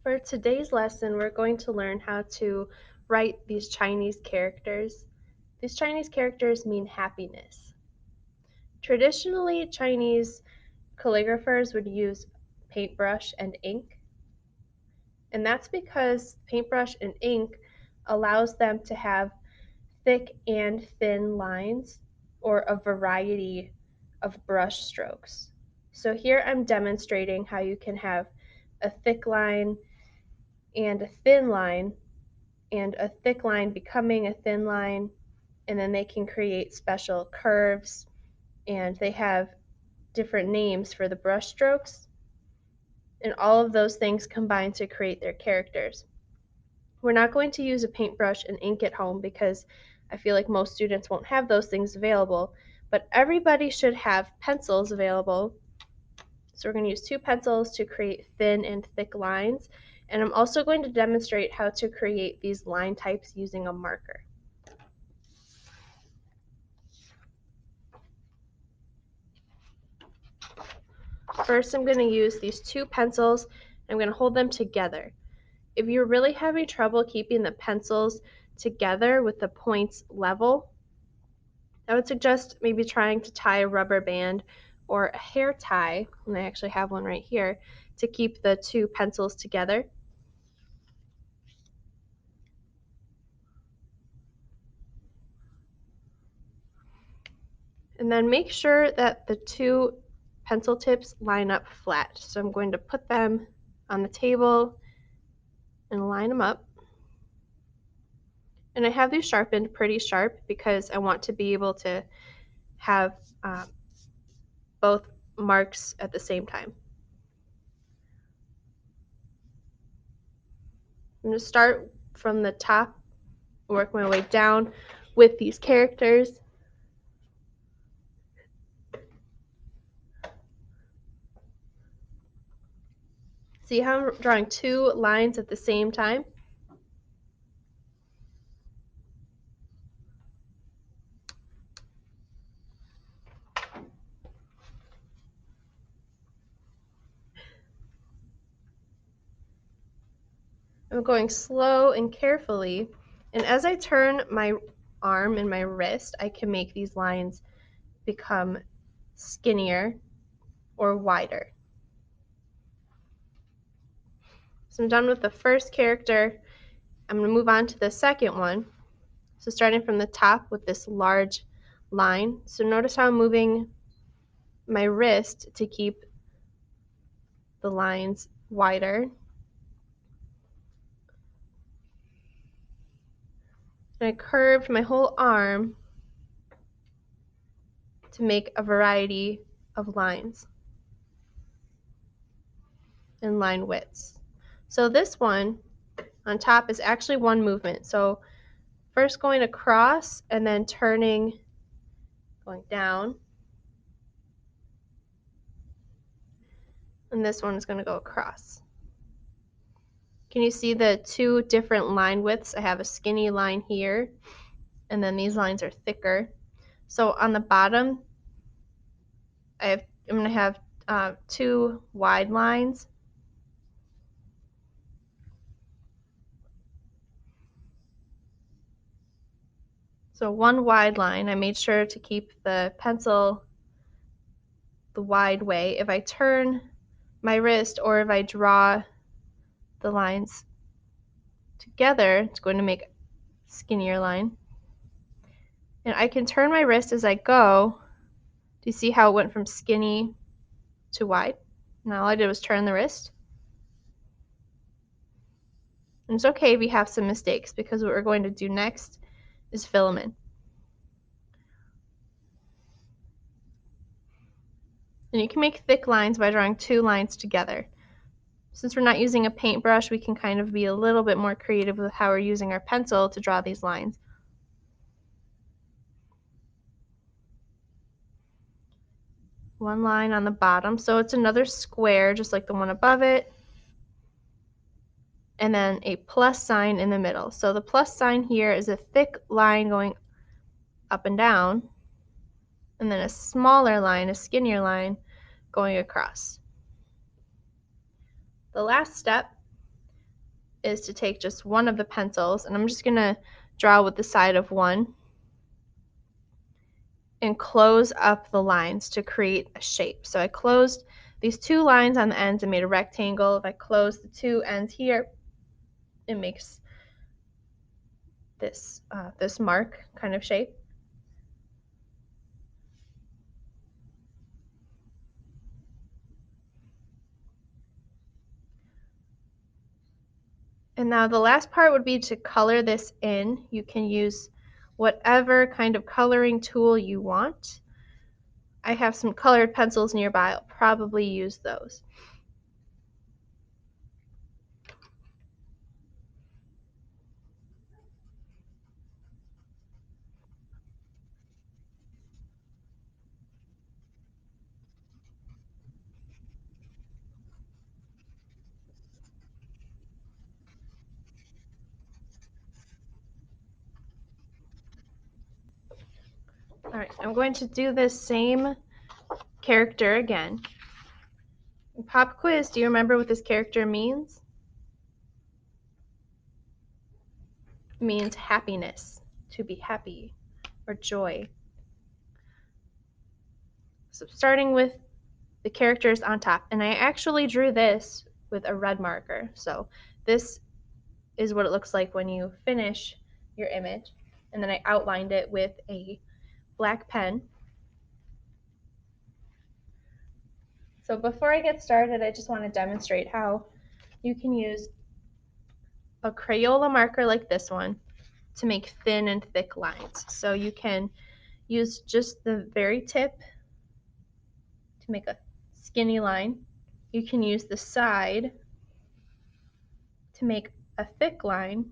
For today's lesson, we're going to learn how to write these Chinese characters. These Chinese characters mean happiness. Traditionally, Chinese calligraphers would use paintbrush and ink, and that's because paintbrush and ink allows them to have thick and thin lines or a variety of brush strokes. So here I'm demonstrating how you can have a thick line and a thin line, and a thick line becoming a thin line, and then they can create special curves, and they have different names for the brush strokes, and all of those things combine to create their characters. We're not going to use a paintbrush and ink at home because I feel like most students won't have those things available, but everybody should have pencils available. So we're going to use 2 pencils to create thin and thick lines, and I'm also going to demonstrate how to create these line types using a marker. First, I'm going to use these 2 pencils. I'm going to hold them together. If you're really having trouble keeping the pencils together with the points level, I would suggest maybe trying to tie a rubber band or a hair tie, and I actually have one right here, to keep the 2 pencils together. And then make sure that the 2 pencil tips line up flat. So I'm going to put them on the table and line them up. And I have these sharpened pretty sharp because I want to be able to have both marks at the same time. I'm going to start from the top, work my way down with these characters. See how I'm drawing 2 lines at the same time? I'm going slow and carefully, and as I turn my arm and my wrist, I can make these lines become skinnier or wider. So I'm done with the first character. I'm going to move on to the second one. So starting from the top with this large line. So notice how I'm moving my wrist to keep the lines wider. And I curved my whole arm to make a variety of lines and line widths. So this one on top is actually one movement. So first going across and then turning, going down. And this one is going to go across. Can you see the 2 different line widths? I have a skinny line here, and then these lines are thicker. So on the bottom, I'm going to have 2 wide lines. So one wide line, I made sure to keep the pencil the wide way. If I turn my wrist or if I draw the lines together, it's going to make a skinnier line. And I can turn my wrist as I go. Do you see how it went from skinny to wide? Now all I did was turn the wrist. And it's okay if you have some mistakes because what we're going to do next is fill them in. And you can make thick lines by drawing 2 lines together. Since we're not using a paintbrush, we can kind of be a little bit more creative with how we're using our pencil to draw these lines. One line on the bottom, so it's another square just like the one above it, and then a plus sign in the middle. So the plus sign here is a thick line going up and down, and then a smaller line, a skinnier line, going across. The last step is to take just one of the pencils, and I'm just going to draw with the side of one and close up the lines to create a shape. So I closed these two lines on the ends and made a rectangle. If I close the two ends here, it makes this mark kind of shape. And now the last part would be to color this in. You can use whatever kind of coloring tool you want. I have some colored pencils nearby. I'll probably use those. All right, I'm going to do this same character again. Pop quiz, do you remember what this character means? It means happiness, to be happy, or joy. So starting with the characters on top, and I actually drew this with a red marker. So this is what it looks like when you finish your image. And then I outlined it with a black pen. So before I get started, I just want to demonstrate how you can use a Crayola marker like this one to make thin and thick lines. So you can use just the very tip to make a skinny line. You can use the side to make a thick line.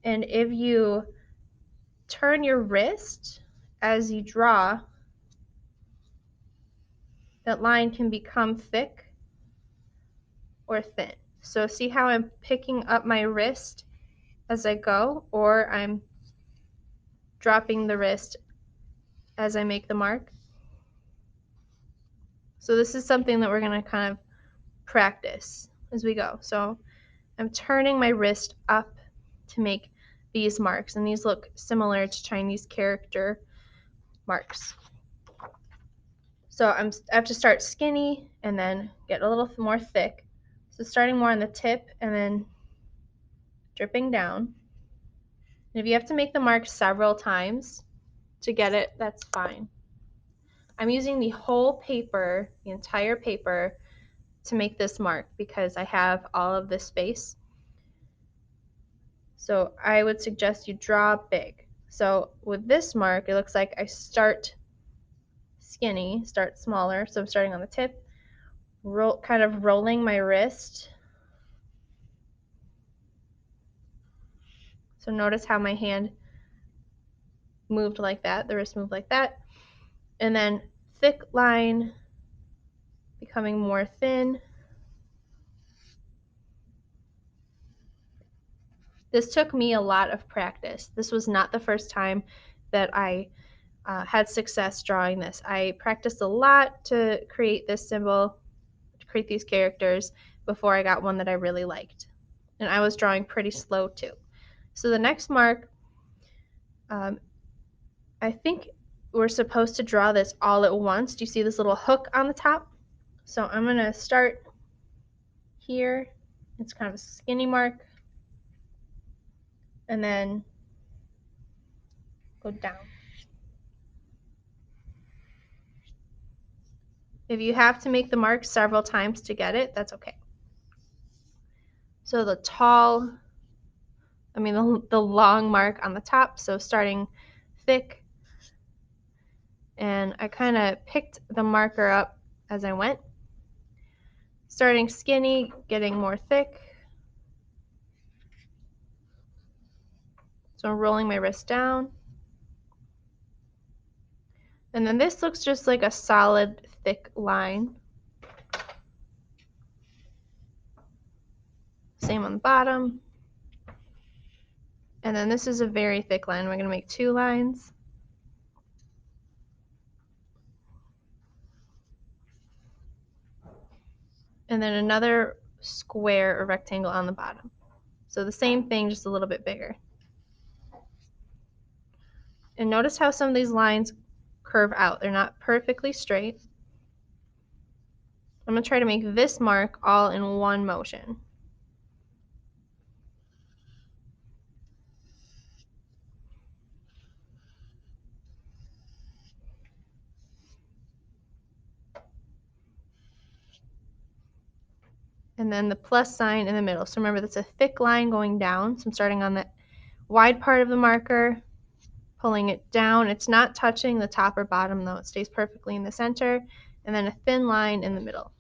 And if you turn your wrist as you draw, that line can become thick or thin. So see how I'm picking up my wrist as I go, or I'm dropping the wrist as I make the mark. So this is something that we're going to kind of practice as we go. So I'm turning my wrist up to make these marks, and these look similar to Chinese character marks. So I have to start skinny and then get a little more thick. So starting more on the tip and then dripping down. And if you have to make the mark several times to get it, that's fine. I'm using the whole paper, the entire paper, to make this mark because I have all of this space. So I would suggest you draw big. So with this mark, it looks like I start skinny, start smaller. So I'm starting on the tip, kind of rolling my wrist. So notice how my hand moved like that, the wrist moved like that. And then thick line, becoming more thin. This took me a lot of practice. This was not the first time that I had success drawing this. I practiced a lot to create this symbol, to create these characters before I got one that I really liked. And I was drawing pretty slow too. So the next mark, I think we're supposed to draw this all at once. Do you see this little hook on the top? So I'm going to start here. It's kind of a skinny mark. And then go down. If you have to make the mark several times to get it, that's okay. So the long mark on the top, so starting thick, and I kind of picked the marker up as I went. Starting skinny, getting more thick. So I'm rolling my wrist down. And then this looks just like a solid, thick line. Same on the bottom. And then this is a very thick line. We're going to make two lines. And then another square or rectangle on the bottom. So the same thing, just a little bit bigger. And notice how some of these lines curve out. They're not perfectly straight. I'm going to try to make this mark all in one motion. And then the plus sign in the middle. So remember, that's a thick line going down. So I'm starting on the wide part of the marker, pulling it down. It's not touching the top or bottom though. It stays perfectly in the center. And then a thin line in the middle.